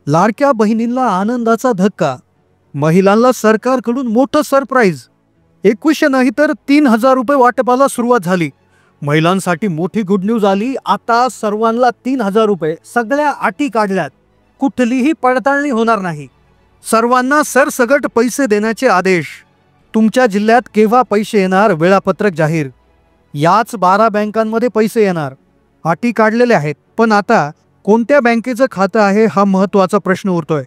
लाडक्या बहिणींना आनंदाचा धक्का, महिलांना सरकारकडून मोठं सरप्राईज. 2100 नाही तर 3000 रुपये वाटपाला सुरुवात झाली. महिलांसाठी मोठी गुड न्यूज आली. आता सर्वांना 3000 रुपये. सगळ्या अटी काढल्यात. कुठलीही पडताळणी होणार नाही. सर्वांना सरसगट पैसे देण्याचे आदेश. तुमच्या जिल्ह्यात केव्हा पैसे येणार, वेळापत्रक जाहीर. याच 12 बँकांमध्ये पैसे येणार. अटी काढलेल्या आहेत. पण आता कोणत्या बँकेचं खातं आहे हा महत्त्वाचा प्रश्न उरतोय.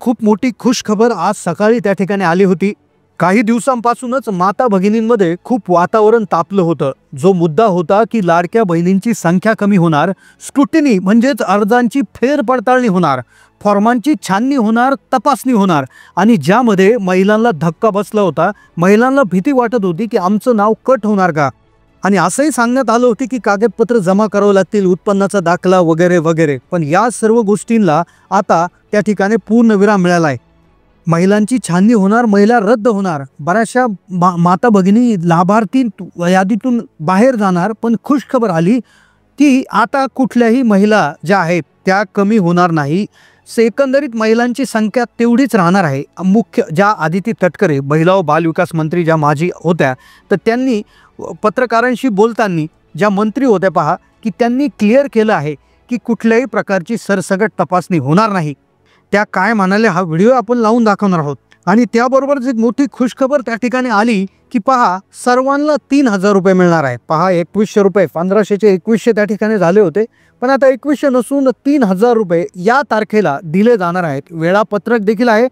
खूप मोठी खुशखबर आज सकाळी त्या ठिकाणी आली होती. काही दिवसांपासूनच माता भगिनींमध्ये खूप वातावरण तापलं होतं. जो मुद्दा होता की लाडक्या बहिणींची संख्या कमी होणार, स्क्रुटिनी म्हणजेच अर्जांची फेरपडताळणी होणार, फॉर्मांची छाननी होणार, तपासणी होणार आणि ज्यामध्ये महिलांना धक्का बसला होता. महिलांना भीती वाटत होती की आमचं नाव कट होणार का, आणि असंही सांगण्यात आलं होतं की कागदपत्र जमा करावं लागतील, उत्पन्नाचा दाखला वगैरे वगैरे. पण या सर्व गोष्टींना आता त्या ठिकाणी पूर्णविराम मिळाला आहे. महिलांची छाननी होणार, महिला रद्द होणार. बऱ्याचशा माता भगिनी लाभार्थी यादीतून बाहेर जाणार. पण खुशखबर आली की आता कुठल्याही महिला ज्या आहेत त्या कमी होणार नाही. एकंदरीत महिलांची संख्या तेवढीच राहणार आहे. मुख्य ज्या आदिती तटकरे महिला व बालविकास मंत्री ज्या माजी होत्या, तर त्यांनी पत्रकारांशी बोलताना ज्या मंत्री होत्या पहा की त्यांनी क्लिअर केलं आहे की कुठल्याही प्रकारची सरसगट तपासणी होणार नाही. त्या काय म्हणाल्या हा व्हिडिओ आपण लावून दाखवणार आहोत. आणि त्याबरोबरच एक मोठी खुशखबर त्या ठिकाणी आली की पहा सर्वांना 3000 रुपये मिळणार आहेत. पहा 2100 रुपये, 1500चे 2100 त्या ठिकाणी झाले होते. पण आता 2100 नसून 3000 रुपये या तारखेला दिले जाणार आहेत. वेळापत्रक देखील आहे.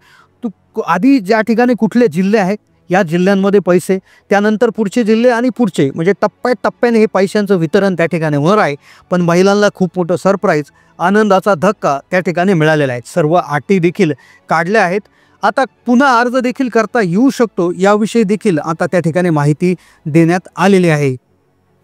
आधी ज्या ठिकाणी कुठले जिल्हे आहेत या जिल्ह्यांमध्ये पैसे, त्यानंतर पुढचे जिल्हे आणि पुढचे म्हणजे टप्प्याटप्प्याने हे पैशांचं वितरण त्या ठिकाणी होणार आहे. पण महिलांना खूप मोठं सरप्राईज, आनंदाचा धक्का त्या ठिकाणी मिळालेला आहे. सर्व अटी देखील काढल्या आहेत. आता पुन्हा अर्ज देखील करता येऊ शकतो याविषयी देखील आता त्या ठिकाणी माहिती देण्यात आलेली आहे.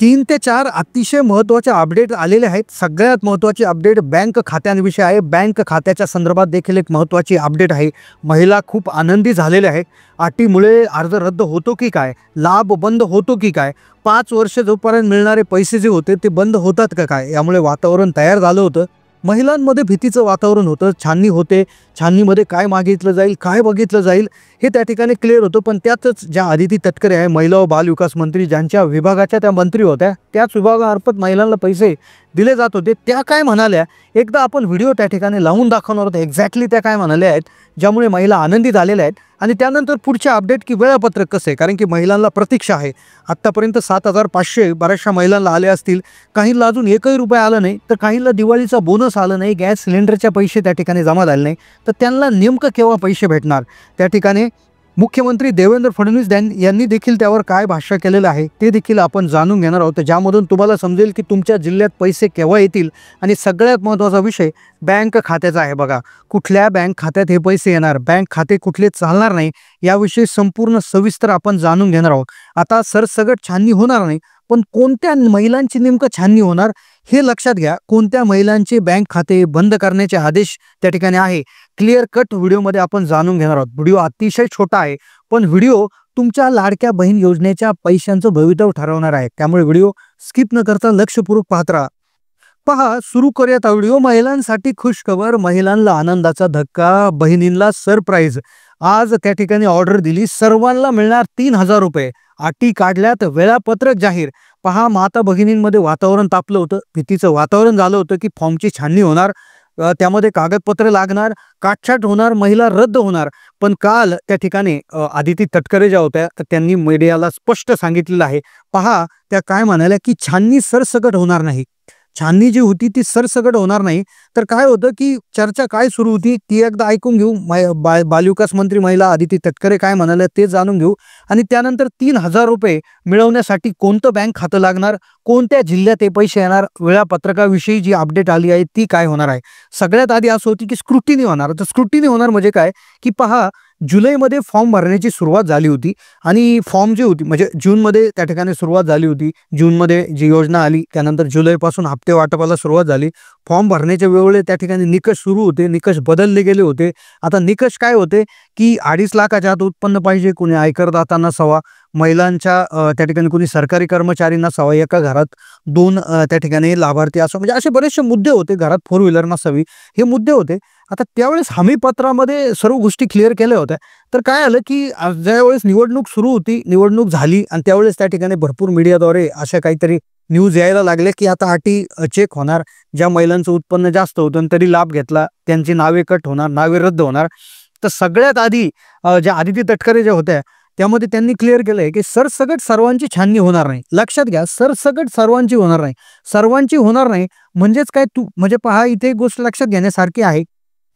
3 ते 4 अतिशय महत्त्वाचे अपडेट आलेले आहेत. सगळ्यात महत्त्वाचे अपडेट बँक खात्यांविषयी आहे. बँक खात्याच्या संदर्भात देखील एक महत्त्वाची अपडेट आहे. महिला खूप आनंदी झालेल्या आहेत. अटीमुळे अर्ज रद्द होतो की काय, लाभ बंद होतो की काय, 5 वर्ष जोपर्यंत मिळणारे पैसे जे होते ते बंद होतात का काय, यामुळे वातावरण तयार झालं होतं. महिलांमध्ये भीतीचं वातावरण होतं. छाननी होते, छाननीमध्ये काय मागितलं जाईल, काय बघितलं जाईल हे त्या ठिकाणी क्लिअर होतं. पण त्यातच ज्या आदिती तटकरे आहे महिला व बालविकास मंत्री, ज्यांच्या विभागाच्या त्या मंत्री होत्या, त्याच विभागामार्फत महिलांना पैसे दिले जात होते, त्या काय म्हणाल्या एकदा आपण व्हिडिओ त्या ठिकाणी लावून दाखवणार होतो. एक्झॅक्टली त्या काय म्हणाल्या आहेत ज्यामुळे महिला आनंदी झालेल्या आहेत. आणि त्यानंतर पुढचे अपडेट की वेळापत्रक कसं आहे, कारण की महिलांना प्रतीक्षा आहे. आत्तापर्यंत 7500 बऱ्याचशा महिलांना आले असतील. काहींना अजून एकही रुपया आला नाही, तर काहींना दिवाळीचा बोनस आला नाही, गॅस सिलेंडरचे पैसे त्या ठिकाणी जमा झाले नाही. तर त्यांना नेमकं केव्हा पैसे भेटणार, त्या ठिकाणी मुख्यमंत्री देवेंद्र फडणवीस यांनी देखील त्यावर काय भाष्य केलेलं आहे ते देखील आपण जाणून घेणार आहोत. ज्यामधून तुम्हाला समजेल की तुमच्या जिल्ह्यात पैसे केव्हा येतील. आणि सगळ्यात महत्त्वाचा विषय बँक खात्याचा आहे. बघा कुठल्या बँक खात्यात हे पैसे येणार, बँक खाते कुठले चालणार नाही, याविषयी संपूर्ण सविस्तर आपण जाणून घेणार आहोत. आता सरसगट छाननी होणार नाही, पण कोणत्या महिलांची नेमकं छाननी होणार हे लक्षात घ्या. कोणत्या महिलांचे बँक खाते बंद करण्याचे आदेश त्या ठिकाणी आहे, क्लिअर कट व्हिडिओमध्ये आपण जाणून घेणार आहोत. व्हिडिओ अतिशय छोटा आहे, पण व्हिडिओ तुमच्या लाडक्या बहीण योजनेच्या पैशांचं भवितव्य ठरवणार आहे. त्यामुळे व्हिडिओ स्किप न करता लक्षपूर्वक पाहत राहा. पहा सुरू करूयात व्हिडिओ. महिलांसाठी खुशखबर, महिलांना आनंदाचा धक्का, बहिणींना सरप्राईज. आज त्या ठिकाणी ऑर्डर दिली, सर्वांना मिळणार 3000 रुपये. अटी काढल्यात, वेळापत्रक जाहीर. पहा माता भगिनींमध्ये वातावरण तापलं होतं, भीतीचं वातावरण झालं होतं की फॉर्मची छाननी होणार, त्यामध्ये कागदपत्र लागणार, काटछाट होणार, महिला रद्द होणार. पण काल त्या ठिकाणी आदिती तटकरे ज्या होत्या तर त्यांनी मीडियाला स्पष्ट सांगितलेलं आहे. पहा त्या काय म्हणाल्या की छाननी सरसकट होणार नाही. छाननी जी होती ती सरसगट होणार नाही. तर काय होतं की चर्चा काय सुरू होती ती एकदा ऐकून घेऊ. बालविकास मंत्री महिला आदिती तटकरे काय म्हणाले ते जाणून घेऊ. आणि त्यानंतर 3000 रुपये मिळवण्यासाठी कोणतं बँक खातं लागणार, कोणत्या जिल्ह्यात हे पैसे येणार, वेळापत्रकाविषयी जी अपडेट आली आहे ती काय होणार आहे. सगळ्यात आधी असं होती की स्क्रुटिनी होणार. तर स्क्रुटिनी होणार म्हणजे काय की पहा जुलैमध्ये फॉर्म भरण्याची सुरुवात झाली होती आणि फॉर्म जी होती म्हणजे जूनमध्ये त्या ठिकाणी सुरुवात झाली होती. जूनमध्ये जी योजना आली त्यानंतर जुलैपासून हप्ते वाटपाला सुरुवात झाली. फॉर्म भरण्याच्या वेळेला त्या ठिकाणी निकष सुरू होते, निकष बदलले गेले होते. आता निकष काय होते की 2.5 लाखाच्या आत उत्पन्न पाहिजे, कोणी आयकरदाता नसावा, महिलांच्या त्या ठिकाणी कोणी सरकारी कर्मचारी नसावा, एका घरात 2 त्या ठिकाणी लाभार्थी असं, म्हणजे असे बरेचसे मुद्दे होते. घरात 4 व्हीलर नसावी, हे मुद्दे होते. आता त्यावेळेस हमीपत्रामध्ये सर्व गोष्टी क्लिअर केल्या होत्या. तर काय आलं, की ज्यावेळेस निवडणूक सुरू होती, निवडणूक झाली आणि त्यावेळेस त्या ठिकाणी भरपूर मीडियाद्वारे अशा काहीतरी न्यूज यायला लागल्या, की आता अटी चेक होणार. ज्या महिलांचं उत्पन्न जास्त होतं आणि तरी लाभ घेतला, त्यांची नावे कट होणार, नावे रद्द होणार. तर सगळ्यात आधी ज्या आदिती तटकरे ज्या होत्या, त्यामध्ये त्यांनी क्लिअर केलंय, की सरसकट सर्वांची छाननी होणार नाही. लक्षात घ्या, सरसकट सर्वांची होणार नाही. सर्वांची होणार नाही म्हणजेच काय, म्हणजे पहा, इथे एक गोष्ट लक्षात घेण्यासारखी आहे.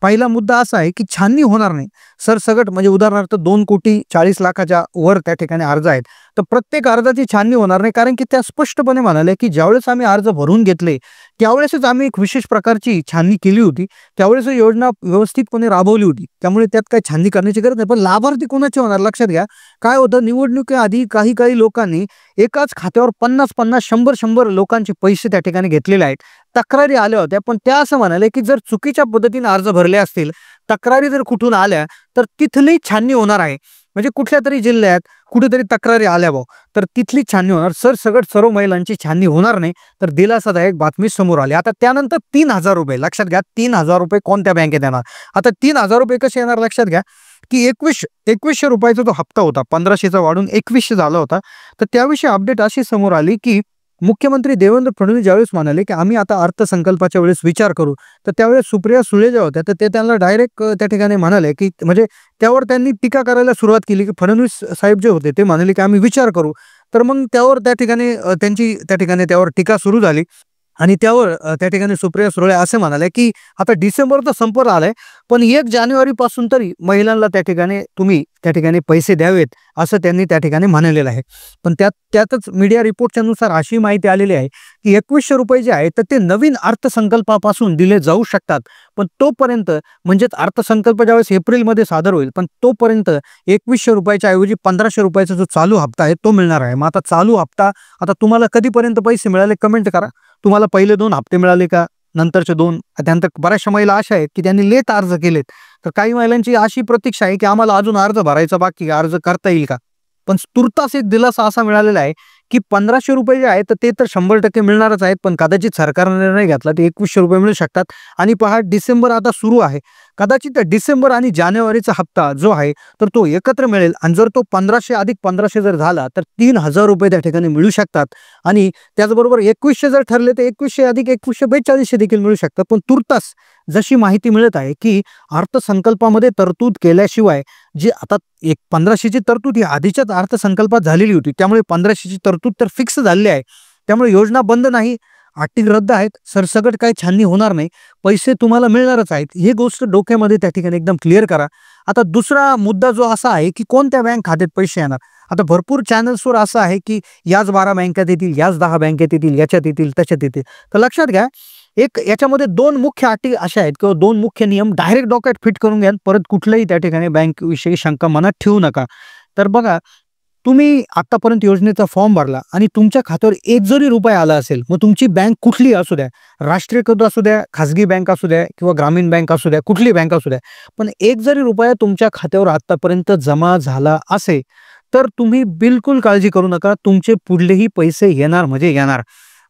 पहिला मुद्दा असा आहे, की छाननी होणार नाही. सरसकट म्हणजे उदाहरणार्थ 2,40,00,000च्या वर त्या ठिकाणी अर्ज आहेत. तर प्रत्येक अर्जाची छाननी होणार नाही, कारण की त्या स्पष्टपणे म्हणाले, की ज्यावेळेस आम्ही अर्ज भरून घेतले, त्यावेळेसच आम्ही एक विशेष प्रकारची छाननी केली होती. त्यावेळेस योजना व्यवस्थितपणे राबवली होती. त्यामुळे त्यात काही छाननी करण्याची गरज नाही. पण लाभार्थी कोणाचे होणार लक्षात घ्या. काय होतं, निवडणुकीआधी काही लोकांनी एकाच खात्यावर 50-50, 100-100 लोकांचे पैसे त्या ठिकाणी घेतलेले आहेत. तक्रारी आल्या होत्या, पण त्या असं म्हणाले, की जर चुकीच्या पद्धतीने अर्ज भरले असतील, तक्रारी जर कुठून आल्या, तर तिथली छाननी होणार आहे. म्हणजे कुठल्या तरी जिल्ह्यात कुठेतरी तक्रारी आल्या तर तिथली छाननी होणार. सरसकट सर्व महिलांची छाननी होणार नाही. तर दिलासादायक बातमी समोर आली. आता त्यानंतर 3,000 रुपये लक्षात घ्या. 3,000 रुपये कोणत्या बँकेत येणार? आता 3,000 रुपये कसे येणार लक्षात घ्या, की 2100 रुपयाचा तो हप्ता होता, 1500चा वाढून 2100 झाला होता. तर त्याविषयी अपडेट अशी समोर आली, की मुख्यमंत्री देवेंद्र फडणवीस ज्यावेळेस म्हणाले, की आम्ही आता अर्थसंकल्पाच्या वेळेस विचार करू, तर त्यावेळेस सुप्रिया सुळे ज्या होत्या, तर ते त्यांना डायरेक्ट त्या ठिकाणी म्हणाले, की म्हणजे त्यावर त्यांनी टीका करायला सुरुवात केली, की फडणवीस साहेब जे होते ते म्हणाले, की आम्ही विचार करू. तर मग त्यावर त्या ठिकाणी त्यांची त्या ठिकाणी त्यावर टीका सुरू झाली. आणि त्यावर त्या ठिकाणी सुप्रिया सुळे असे म्हणाले, की आता डिसेंबर तर संपत आलाय, पण 1 जानेवारीपासून तरी महिलांना त्या ठिकाणी तुम्ही त्या ठिकाणी पैसे द्यावेत, असं त्यांनी त्या ठिकाणी म्हणालेलं आहे. पण त्यातच मीडिया रिपोर्टच्या नुसार अशी माहिती आलेली आहे, की 2100 रुपये जे आहेत, तर ते नवीन अर्थसंकल्पापासून दिले जाऊ शकतात. पण तोपर्यंत, म्हणजेच अर्थसंकल्प ज्यावेळेस एप्रिलमध्ये सादर होईल, पण तोपर्यंत 2100 रुपयाच्या ऐवजी 1500 रुपयाचा जो चालू हप्ता आहे तो मिळणार आहे. मग आता चालू हप्ता, आता तुम्हाला कधीपर्यंत पैसे मिळाले कमेंट करा. तुम्हाला पहिले 2 हप्ते मिळाले का? नंतरचे 2? त्यानंतर बऱ्याचशा महिला अशा आहेत, की त्यांनी लेट अर्ज केलेत. तर काही महिलांची अशी प्रतीक्षा आहे, की आम्हाला अजून अर्ज भरायचा बाकी आहे, अर्ज करता येईल का? पण तुर्तास एक दिलासा असा मिळालेला आहे, की 1500 रुपये जे आहेत, तर ते तर 100% मिळणारच आहेत. पण कदाचित सरकारने निर्णय घेतला, ते 2100 रुपये मिळू शकतात. आणि पहा, डिसेंबर आता सुरू आहे. कदाचित डिसेंबर आणि जानेवारीचा हप्ता जो आहे, तर तो एकत्र मिळेल. आणि जर तो 1500 अधिक 1500 जर झाला, तर 3,000 रुपये त्या ठिकाणी मिळू शकतात. आणि त्याचबरोबर 2100 जर ठरले, तर 2100 अधिक 2100 4200 देखील मिळू शकतात. पण तुर्तास जशी माहिती मिळत आहे, की अर्थसंकल्पामध्ये तरतूद केल्याशिवाय, जी आता 1500ची तरतूद ही आधीच्याच अर्थसंकल्पात झालेली होती, त्यामुळे 1500ची तरतूद तर फिक्स झालेली आहे. त्यामुळे योजना बंद नाही, अटी रद्द आहेत, सरसकट काही छाननी होणार नाही, पैसे तुम्हाला मिळणारच आहेत. ही गोष्ट डोक्यामध्ये त्या ठिकाणी एकदम क्लिअर करा. आता दुसरा मुद्दा जो असा आहे, की कोणत्या बँक खात्यात पैसे येणार. आता भरपूर चॅनल्सवर असं आहे, की याच 12 बँकेत येतील, याच 10 बँकेत येतील, याच्यात येतील, त्याच्यात येतील. तर लक्षात घ्या, याच्यामध्ये 2 मुख्य अटी अशा आहेत, किंवा 2 मुख्य नियम डायरेक्ट डोक्यात फिट करून घ्या. परत कुठल्याही त्या ठिकाणी बँकविषयी शंका मनात ठेवू नका. तर बघा, तुम्ही आतापर्यंत योजनेचा फॉर्म भरला आणि तुमच्या खात्यावर 1 जरी रुपया आला असेल, मग तुमची बँक कुठली असू द्या, राष्ट्रीयकृत असू द्या, खाजगी बँक असू द्या, किंवा ग्रामीण बँक असू द्या, कुठली बँक असू द्या, पण 1 जरी रुपया तुमच्या खात्यावर आतापर्यंत जमा झाला असेल, तर तुम्ही बिलकुल काळजी करू नका. तुमचे पुढलेही पैसे येणार म्हणजे येणार.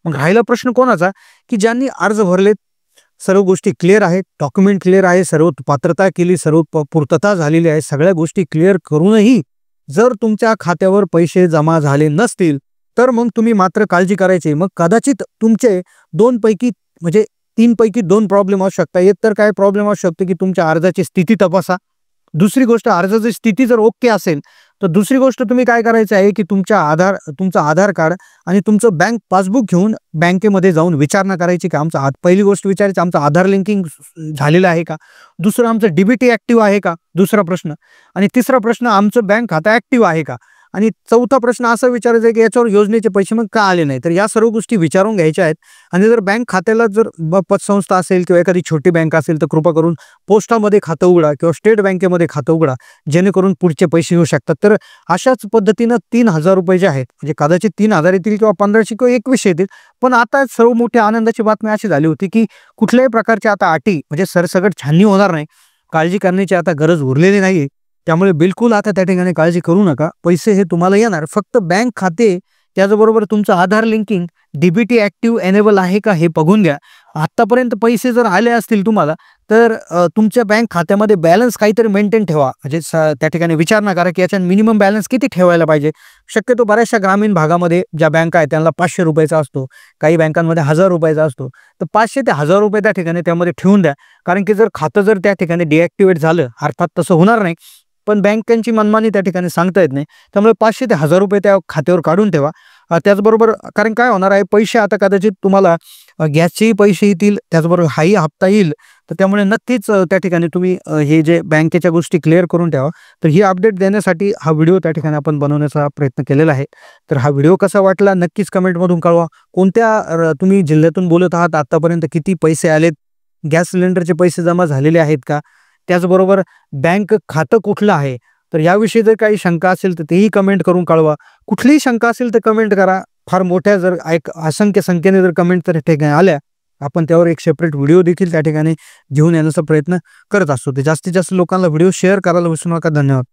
मग राहिला प्रश्न कोणाचा, की ज्यांनी अर्ज भरलेत, सर्व गोष्टी क्लिअर आहेत, डॉक्युमेंट क्लिअर आहे, सर्व पात्रता केली, सर्व पूर्तता झालेली आहे, सगळ्या गोष्टी क्लिअर करूनही जर तुमच्या खात्यावर पैसे जमा झाले नसतील, तर मग तुम्ही मात्र काळजी करायची. मग कदाचित तुमचे 2 पैकी, म्हणजे 3 पैकी 2 प्रॉब्लेम असू शकतात. एक तर काय प्रॉब्लेम असू शकतो, की तुमच्या अर्जाची स्थिती तपासा. दुसरी गोष्ट, अर्जाची स्थिती जर ओके असेल, तर दुसरी गोष्ट तुम्ही काय करायचं आहे, की तुमचं आधार कार्ड आणि तुमचं बँक पासबुक घेऊन बँकेमध्ये जाऊन विचारणा करायची, की पहिली गोष्ट विचारायची, आमचं आधार लिंकिंग झालेलं आहे का. दुसरं, आमचं डीबीटी ऍक्टिव्ह आहे का, दुसरा प्रश्न. आणि तिसरा प्रश्न, आमचं बँक खातं ऍक्टिव्ह आहे का. आणि चौथा प्रश्न असा विचारायचा आहे, की याच्यावर योजनेचे पैसे मग का आले नाही. तर या सर्व गोष्टी विचारून घ्यायच्या आहेत. आणि जर बँक खात्याला जर पतसंस्था असेल, किंवा एखादी छोटी बँक असेल, तर कृपा करून पोस्टामध्ये खातं उघडा, किंवा स्टेट बँकेमध्ये खातं उघडा, जेणेकरून पुढचे पैसे येऊ शकतात. तर अशाच पद्धतीनं 3,000 रुपये जे आहेत, म्हणजे कदाचित 3,000 येतील, किंवा 1500 किंवा 2100 येतील. पण आता सर्व मोठ्या आनंदाची बातमी अशी झाली होती, की कुठल्याही प्रकारच्या आता अटी, म्हणजे सरसकट छाननी होणार नाही, काळजी करण्याची आता गरज उरलेली नाहीये. त्यामुळे बिलकुल आता त्या ठिकाणी काळजी करू नका. पैसे हे तुम्हाला येणार. फक्त बँक खाते, त्याचबरोबर तुमचं आधार लिंकिंग, डीबीटी ऍक्टिव्ह एनेबल आहे का हे बघून घ्या. आत्तापर्यंत पैसे जर आले असतील तुम्हाला, तर तुमच्या बँक खात्यामध्ये बॅलन्स काहीतरी मेंटेन ठेवा. म्हणजे त्या ठिकाणी विचारणा करा, की याच्यात मिनिमम बॅलन्स किती ठेवायला पाहिजे. शक्यतो बऱ्याचशा ग्रामीण भागामध्ये ज्या बँका आहेत त्यांना ₹500 चा असतो. काही बँकांमध्ये ₹1000 चा असतो. तर ₹500 ते ₹1000 त्या ठिकाणी त्यामध्ये ठेवून द्या. कारण की जर खातं जर त्या ठिकाणी डिॲक्टिव्हेट झालं, अर्थात तसं होणार नाही, पण बँकांची मनमानी त्या ठिकाणी सांगता येत नाही. त्यामुळे ₹500 ते ₹1000 त्या खात्यावर काढून ठेवा. त्याचबरोबर कारण काय होणार आहे, पैसे आता कदाचित तुम्हाला गॅसचेही पैसे येतील, त्याचबरोबर हाही हप्ता येईल. तर त्यामुळे नक्कीच त्या ठिकाणी तुम्ही हे जे बँकेच्या गोष्टी क्लिअर करून ठेवा. तर ही अपडेट देण्यासाठी हा व्हिडिओ त्या ठिकाणी आपण बनवण्याचा प्रयत्न केलेला आहे. तर हा व्हिडिओ कसा वाटला नक्कीच कमेंटमधून कळवा. कोणत्या तुम्ही जिल्ह्यातून बोलत आहात, आत्तापर्यंत किती पैसे आलेत, गॅस सिलेंडरचे पैसे जमा झालेले आहेत का? त्याचबरोबर बँक खातं कुठलं आहे? तर याविषयी जर काही शंका असेल तर तेही कमेंट करून कळवा. कुठलीही शंका असेल तर कमेंट करा. फार मोठ्या जर असंख्य संख्येने जर कमेंट त्या ठिकाणी आल्या, आपण त्यावर एक सेपरेट व्हिडिओ देखील त्या ठिकाणी घेऊन येण्याचा प्रयत्न करत असतो. तर जास्तीत जास्त लोकांना व्हिडिओ शेअर करायला विसरू नका. धन्यवाद.